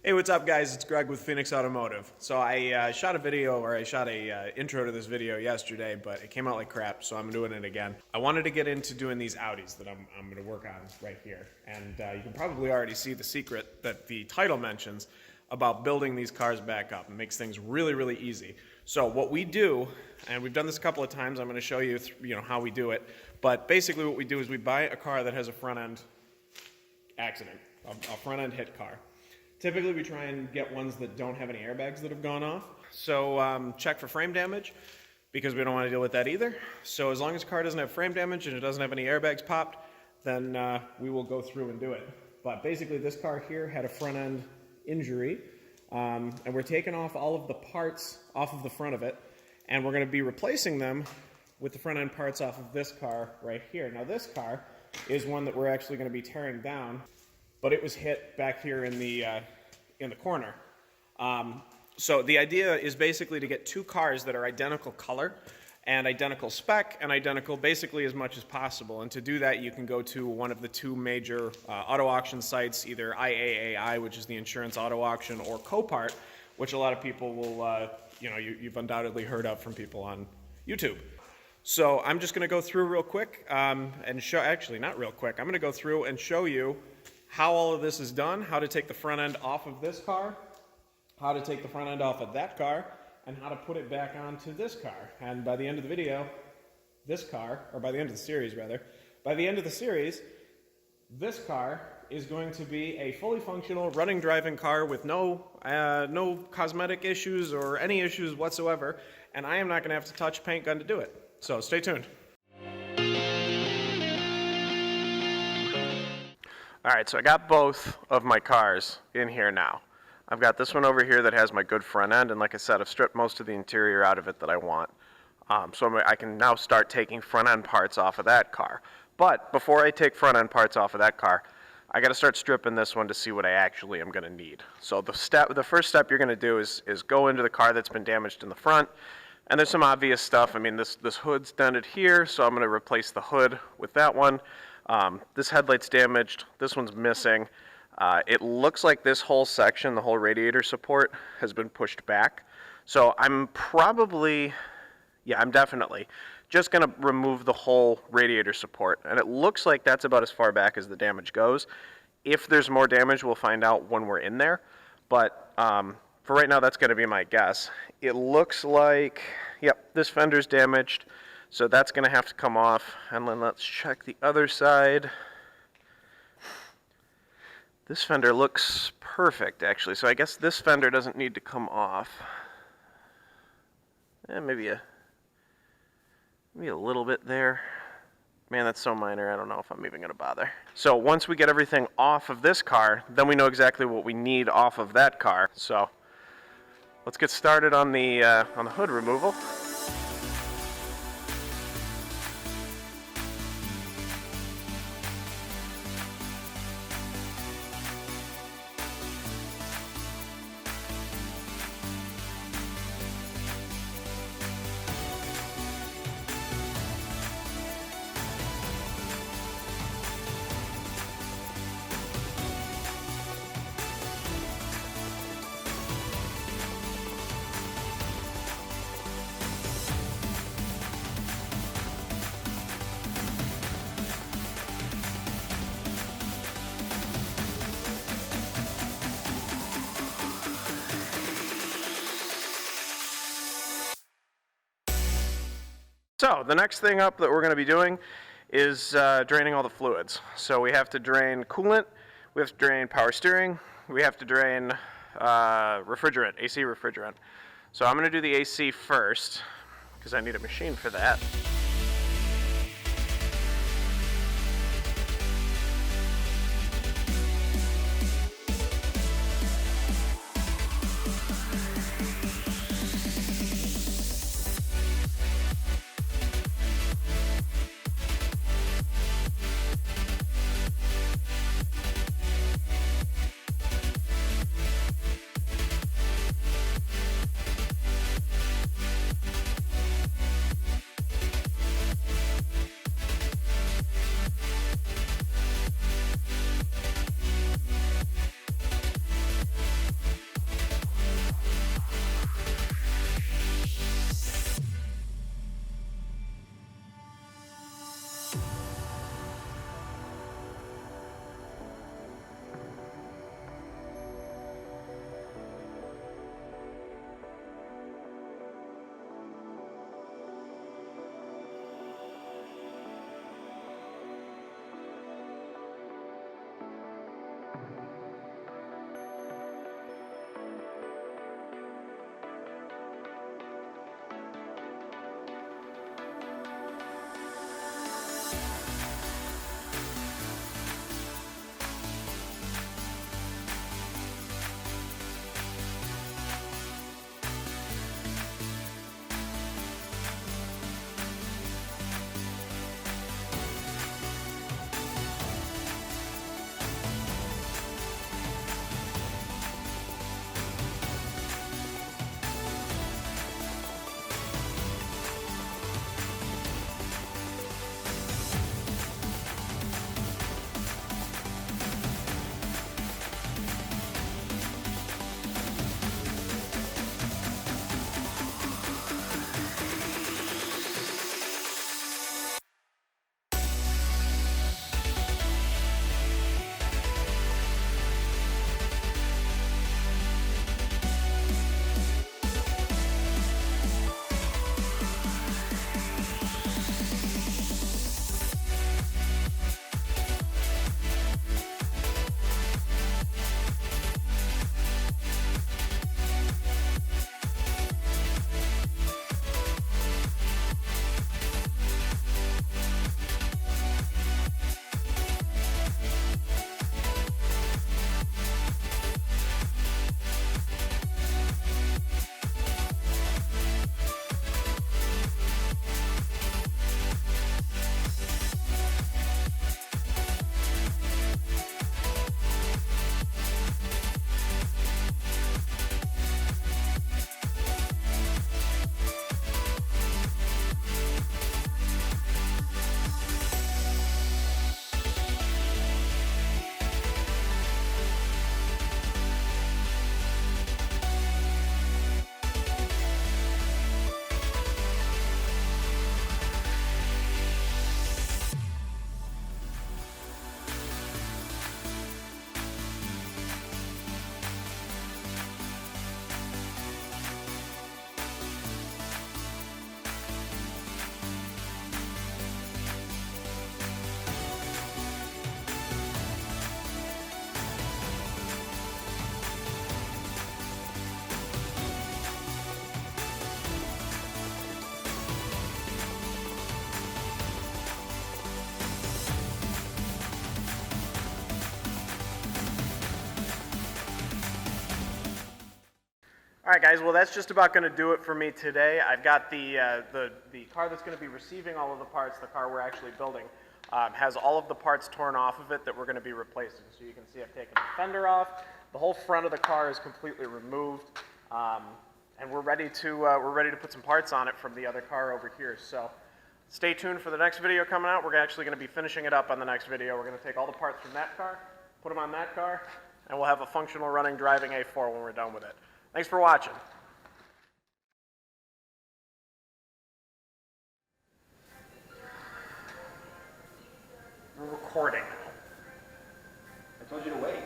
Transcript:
Hey, what's up, guys? It's Greg with Phoenix Automotive. So I shot a intro to this video yesterday, but it came out like crap, so I'm doing it again. I wanted to get into doing these Audis that I'm going to work on right here. And you can probably already see the secret that the title mentions about building these cars back up. It makes things really, really easy. So what we do, and we've done this a couple of times, I'm going to show you, how we do it. But basically what we do is we buy a car that has a front-end accident, a front-end hit car. Typically, we try and get ones that don't have any airbags that have gone off. So check for frame damage, because we don't want to deal with that either. So as long as the car doesn't have frame damage and it doesn't have any airbags popped, then we will go through and do it. But basically, this car here had a front-end injury, and we're taking off all of the parts off of the front of it, and we're going to be replacing them with the front-end parts off of this car right here. Now, this car is one that we're actually going to be tearing down, but it was hit back here in the corner. So the idea is basically to get two cars that are identical color and identical spec and identical basically as much as possible. And to do that, you can go to one of the two major auto auction sites, either IAAI, which is the insurance auto auction, or Copart, which a lot of people will, you've undoubtedly heard of from people on YouTube. So I'm just going to go through real quick and show, actually not real quick, I'm going to go through and show you how all of this is done, how to take the front end off of this car, how to take the front end off of that car, and how to put it back onto this car. And by the end of the video, this car, or by the end of the series rather, by the end of the series, this car is going to be a fully functional, running, driving car with no cosmetic issues or any issues whatsoever, and I am not going to have to touch a paint gun to do it. So stay tuned. Alright, so I got both of my cars in here now. I've got this one over here that has my good front end, and like I said, I've stripped most of the interior out of it that I want. So I can now start taking front end parts off of that car. But before I take front end parts off of that car, I got to start stripping this one to see what I actually am going to need. So the first step you're going to do is go into the car that's been damaged in the front, and there's some obvious stuff. I mean, this hood's dented here, so I'm going to replace the hood with that one. This headlight's damaged, this one's missing. It looks like this whole section, the whole radiator support, has been pushed back. So I'm definitely just going to remove the whole radiator support. And it looks like that's about as far back as the damage goes. If there's more damage, we'll find out when we're in there. But for right now, that's going to be my guess. It looks like, yep, this fender's damaged. So that's going to have to come off, and then let's check the other side. This fender looks perfect, actually, so I guess this fender doesn't need to come off. Maybe a little bit there. Man, that's so minor, I don't know if I'm even going to bother. So once we get everything off of this car, then we know exactly what we need off of that car. So let's get started on the hood removal. So the next thing up that we're going to be doing is draining all the fluids. So we have to drain coolant, we have to drain power steering, we have to drain refrigerant, AC refrigerant. So I'm going to do the AC first because I need a machine for that. All right, guys, well, that's just about going to do it for me today. I've got the car that's going to be receiving all of the parts, the car we're actually building, has all of the parts torn off of it that we're going to be replacing. So you can see I've taken the fender off. The whole front of the car is completely removed, and we're ready to put some parts on it from the other car over here. So stay tuned for the next video coming out. We're actually going to be finishing it up on the next video. We're going to take all the parts from that car, put them on that car, and we'll have a functional running driving A4 when we're done with it. Thanks for watching. We're recording now. I told you to wait.